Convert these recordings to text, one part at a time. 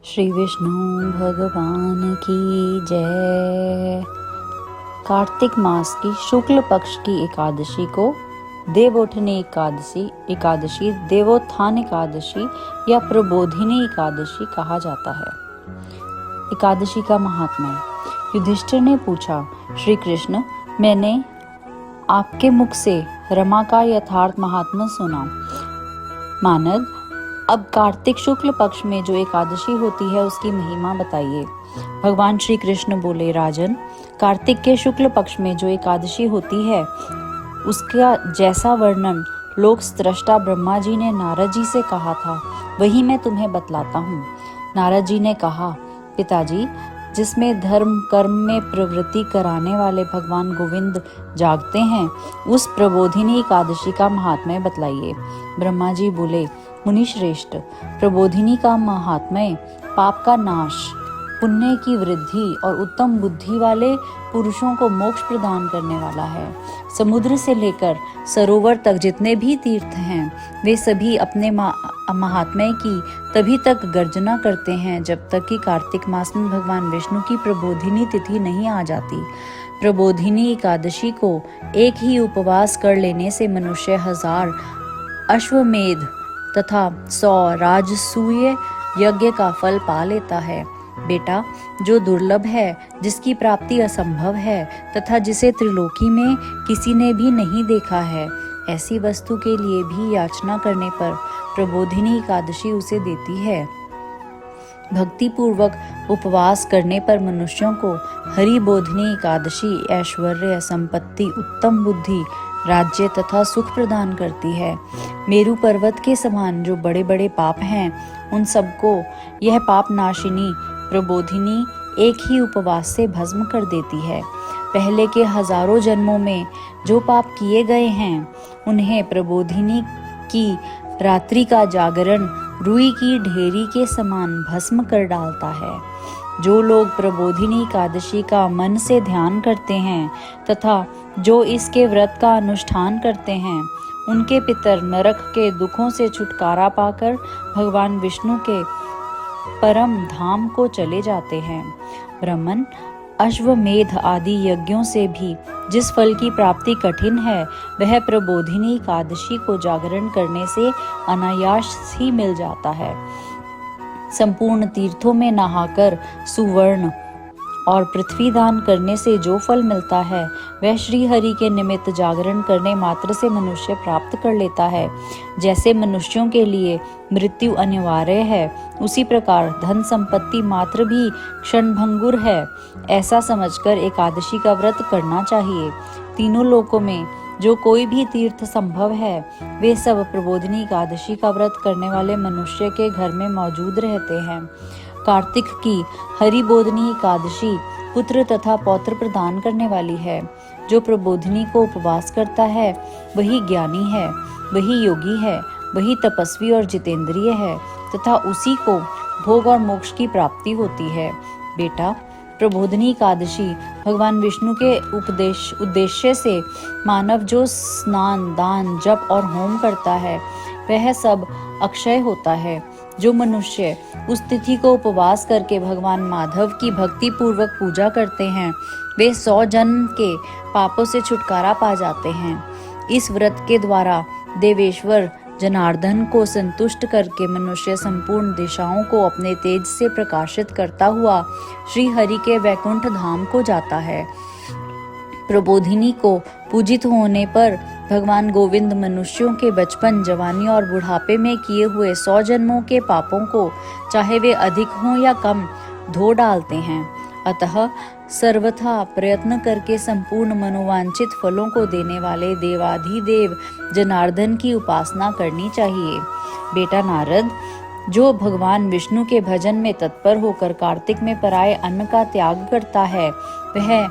श्री विष्णु भगवान की जय। कार्तिक मास की शुक्ल पक्ष की एकादशी को देवोठनी एकादशी, देवोत्थान एकादशी या प्रबोधिनी एकादशी कहा जाता है। एकादशी का महात्म्य। युधिष्ठिर ने पूछा, श्री कृष्ण, मैंने आपके मुख से रमा का यथार्थ महात्म्य सुना। मानद, अब कार्तिक शुक्ल पक्ष में जो एकादशी होती है उसकी महिमा बताइए। भगवान श्री कृष्ण बोले, राजन, कार्तिक के शुक्ल पक्ष में जो एकादशी होती है उसका जैसा वर्णन लोक स्रष्टा ब्रह्मा जी ने नारद जी से कहा था वही मैं तुम्हें बतलाता हूँ। नारद जी ने कहा, पिताजी, जिसमें धर्म कर्म में प्रवृत्ति कराने वाले भगवान गोविंद जागते हैं उस प्रबोधिनी एकादशी का महात्म्य बतलाइए। ब्रह्मा जी बोले, मुनि श्रेष्ठ, प्रबोधिनी का महात्म्य पाप का नाश, पुण्य की वृद्धि और उत्तम बुद्धि वाले पुरुषों को मोक्ष प्रदान करने वाला है। समुद्र से लेकर सरोवर तक जितने भी तीर्थ हैं वे सभी अपने महात्म्य की तभी तक गर्जना करते हैं जब तक कि कार्तिक मास में भगवान विष्णु की प्रबोधिनी तिथि नहीं आ जाती। प्रबोधिनी एकादशी को एक ही उपवास कर लेने से मनुष्य 1000 अश्वमेध तथा 100 राजसूय यज्ञ का फल पा लेता है। बेटा, जो दुर्लभ है, जिसकी प्राप्ति असंभव है तथा जिसे त्रिलोकी में किसी ने भी नहीं देखा है, ऐसी वस्तु के लिए भी याचना करने पर प्रबोधिनी एकादशी उसे देती है। भक्ति पूर्वक उपवास करने पर मनुष्यों को हरिबोधिनी एकादशी ऐश्वर्य, संपत्ति, उत्तम बुद्धि, राज्य तथा सुख प्रदान करती है। मेरु पर्वत के समान जो बड़े बड़े पाप हैं उन सबको यह पाप नाशिनी प्रबोधिनी एक ही उपवास से भस्म कर देती है। पहले के हजारों जन्मों में जो पाप किए गए हैं उन्हें प्रबोधिनी की रात्रि का जागरण रुई की ढेरी के समान भस्म कर डालता है। जो लोग प्रबोधिनी एकादशी का मन से ध्यान करते हैं तथा जो इसके व्रत का अनुष्ठान करते हैं उनके पितर नरक के दुखों से छुटकारा पाकर भगवान विष्णु के परम धाम को चले जाते हैं। ब्राह्मण, अश्वमेध आदि यज्ञों से भी जिस फल की प्राप्ति कठिन है वह प्रबोधिनी एकादशी को जागरण करने से अनायास ही मिल जाता है। संपूर्ण तीर्थों में नहाकर सुवर्ण और पृथ्वी दान करने से जो फल मिलता है वह श्री हरि के निमित्त जागरण करने मात्र से मनुष्य प्राप्त कर लेता है। जैसे मनुष्यों के लिए मृत्यु अनिवार्य है उसी प्रकार धन संपत्ति मात्र भी क्षणभंगुर है। ऐसा समझकर एकादशी का व्रत करना चाहिए। तीनों लोकों में जो कोई भी तीर्थ संभव है वे सब प्रबोधिनी एकादशी का व्रत करने वाले मनुष्य के घर में मौजूद रहते हैं। कार्तिक की हरिबोधिनी एकादशी पुत्र तथा पौत्र प्रदान करने वाली है। जो प्रबोधिनी को उपवास करता है वही ज्ञानी है, वही योगी है, वही तपस्वी और जितेंद्रिय है तथा उसी को भोग और मोक्ष की प्राप्ति होती है। बेटा, प्रबोधिनी एकादशी भगवान विष्णु के उद्देश्य से मानव जो स्नान, दान, जप और होम करता है वह सब अक्षय होता है। जो मनुष्य उस तिथि को उपवास करके भगवान माधव की भक्ति पूर्वक पूजा करते हैं वे 100 जन्म के पापों से छुटकारा पा जाते हैं। इस व्रत के द्वारा देवेश्वर जनार्दन को संतुष्ट करके मनुष्य संपूर्ण दिशाओं को अपने तेज से प्रकाशित करता हुआ श्री हरि के वैकुंठ धाम को जाता है। प्रबोधिनी को पूजित होने पर भगवान गोविंद मनुष्यों के बचपन, जवानी और बुढ़ापे में किए हुए 100 जन्मों के पापों को, चाहे वे अधिक हों या कम, धो डालते हैं। अतः सर्वथा प्रयत्न करके संपूर्ण मनोवांछित फलों को देने वाले देवाधिदेव जनार्दन की उपासना करनी चाहिए। बेटा नारद, जो भगवान विष्णु के भजन में तत्पर होकर कार्तिक में पराये अन्न का त्याग करता है वह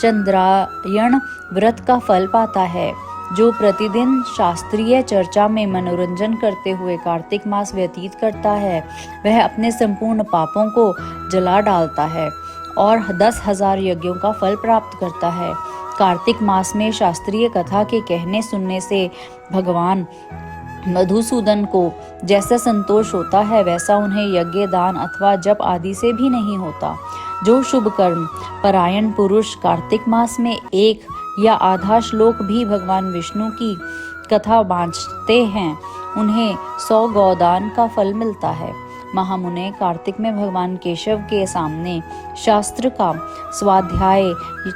चंद्रायण व्रत का फल पाता है। जो प्रतिदिन शास्त्रीय चर्चा में मनोरंजन करते हुए कार्तिक मास व्यतीत करता है वह अपने संपूर्ण पापों को जला डालता है और 10,000 यज्ञों का फल प्राप्त करता है। कार्तिक मास में शास्त्रीय कथा के कहने सुनने से भगवान मधुसूदन को जैसा संतोष होता है वैसा उन्हें यज्ञ, दान अथवा जप आदि से भी नहीं होता। जो शुभ कर्म परायण पुरुष कार्तिक मास में एक या आधा श्लोक भी भगवान विष्णु की कथा बाँचते हैं, उन्हें 100 गौदान का फल मिलता है। महामुने कार्तिक में भगवान केशव के सामने शास्त्र का स्वाध्याय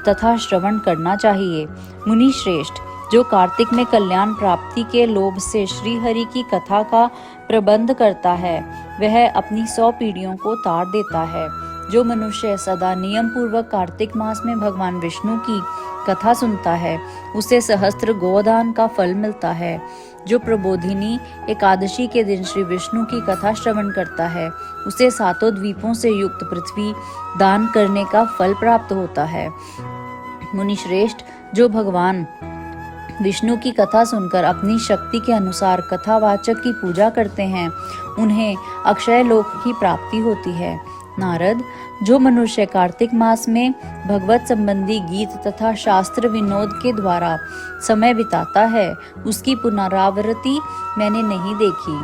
तथा श्रवण करना चाहिए। मुनि श्रेष्ठ, जो कार्तिक में कल्याण प्राप्ति के लोभ से श्री हरि की कथा का प्रबंध करता है, वह अपनी 100 पीढ़ियों को तार देता है। जो मनुष्य सदा नियम पूर्वक कार्तिक मास में भगवान विष्णु की कथा सुनता है, उसे सहस्त्र गोदान का फल मिलता है। जो प्रबोधिनी एकादशी के दिन श्री विष्णु की कथा श्रवण करता है, उसे 7 द्वीपों से युक्त पृथ्वी दान करने का फल प्राप्त होता है। मुनि श्रेष्ठ, जो भगवान विष्णु की कथा सुनकर अपनी शक्ति के अनुसार कथावाचक की पूजा करते हैं, उन्हें अक्षय लोक की प्राप्ति होती है। नारद, जो मनुष्य कार्तिक मास में भगवत संबंधी गीत तथा शास्त्र विनोद के द्वारा समय बिताता है, उसकी पुनरावृत्ति मैंने नहीं देखी।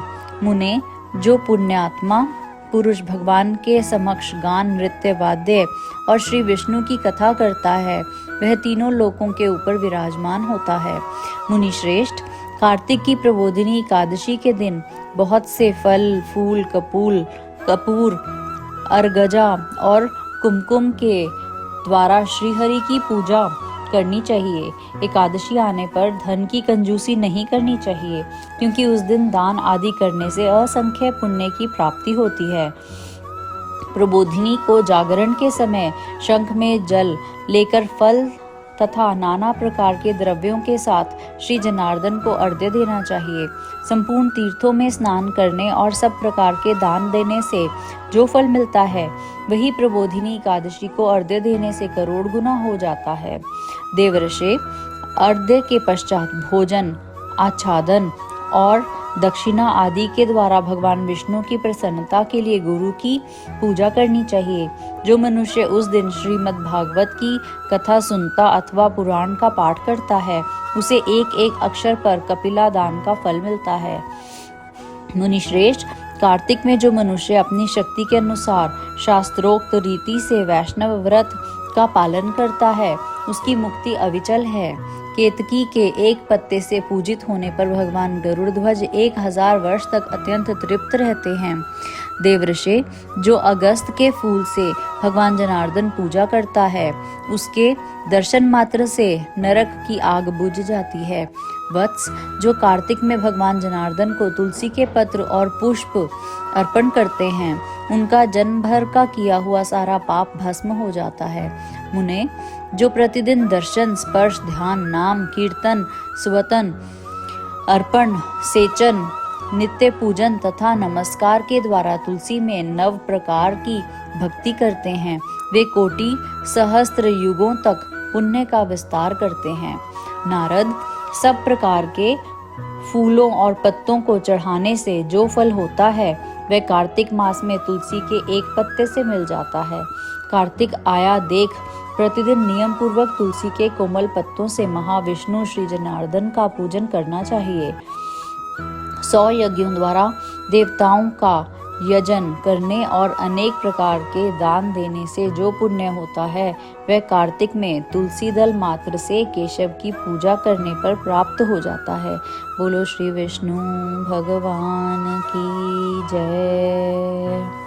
मुने, जो पुण्यात्मा पुरुष भगवान के समक्ष गान, नृत्य, वाद्य और श्री विष्णु की कथा करता है, वह तीनों लोकों के ऊपर विराजमान होता है। मुनि श्रेष्ठ, कार्तिक की प्रबोधिनी एकादशी के दिन बहुत से फल, फूल, कपूर, अर्गजा और कुमकुम के द्वारा श्रीहरि की पूजा करनी चाहिए। एकादशी आने पर धन की कंजूसी नहीं करनी चाहिए, क्योंकि उस दिन दान आदि करने से असंख्य पुण्य की प्राप्ति होती है। प्रबोधिनी को जागरण के समय शंख में जल लेकर फल तथा नाना प्रकार के द्रव्यों के साथ श्री जनार्दन को अर्घ्य देना चाहिए। संपूर्ण तीर्थों में स्नान करने और सब प्रकार के दान देने से जो फल मिलता है, वही प्रबोधिनी एकादशी को अर्घ्य देने से करोड़ गुना हो जाता है। देवर्षि, अर्घ्य के पश्चात भोजन, आच्छादन और दक्षिणा आदि के द्वारा भगवान विष्णु की प्रसन्नता के लिए गुरु की पूजा करनी चाहिए। जो मनुष्य उस दिन श्रीमद् भागवत की कथा सुनता अथवा पुराण का पाठ करता है, उसे एक एक अक्षर पर कपिला दान का फल मिलता है। मुनि श्रेष्ठ, कार्तिक में जो मनुष्य अपनी शक्ति के अनुसार शास्त्रोक्त रीति से वैष्णव व्रत का पालन करता है, उसकी मुक्ति अविचल है। केतकी के एक पत्ते से पूजित होने पर भगवान गरुड़ ध्वज 1000 वर्ष तक अत्यंत तृप्त रहते हैं। देवर्षि, जो अगस्त के फूल से भगवान जनार्दन पूजा करता है, उसके दर्शन मात्र से नरक की आग बुझ जाती है। वत्स, जो कार्तिक में भगवान जनार्दन को तुलसी के पत्र और पुष्प अर्पण करते हैं, उनका जन्म भर का किया हुआ सारा पाप भस्म हो जाता है। मुने, जो प्रतिदिन दर्शन, स्पर्श, ध्यान, नाम, कीर्तन, स्वतन, अर्पण, सेचन, नित्य पूजन तथा नमस्कार के द्वारा तुलसी में 9 प्रकार की भक्ति करते हैं, वे कोटि सहस्त्र युगों तक पुण्य का विस्तार करते हैं। नारद, सब प्रकार के फूलों और पत्तों को चढ़ाने से जो फल होता है, वह कार्तिक मास में तुलसी के एक पत्ते से मिल जाता है। कार्तिक आया देख प्रतिदिन नियम पूर्वक तुलसी के कोमल पत्तों से महाविष्णु श्री जनार्दन का पूजन करना चाहिए। 100 यज्ञों द्वारा देवताओं का यजन करने और अनेक प्रकार के दान देने से जो पुण्य होता है, वह कार्तिक में तुलसी दल मात्र से केशव की पूजा करने पर प्राप्त हो जाता है। बोलो श्री विष्णु भगवान की जय।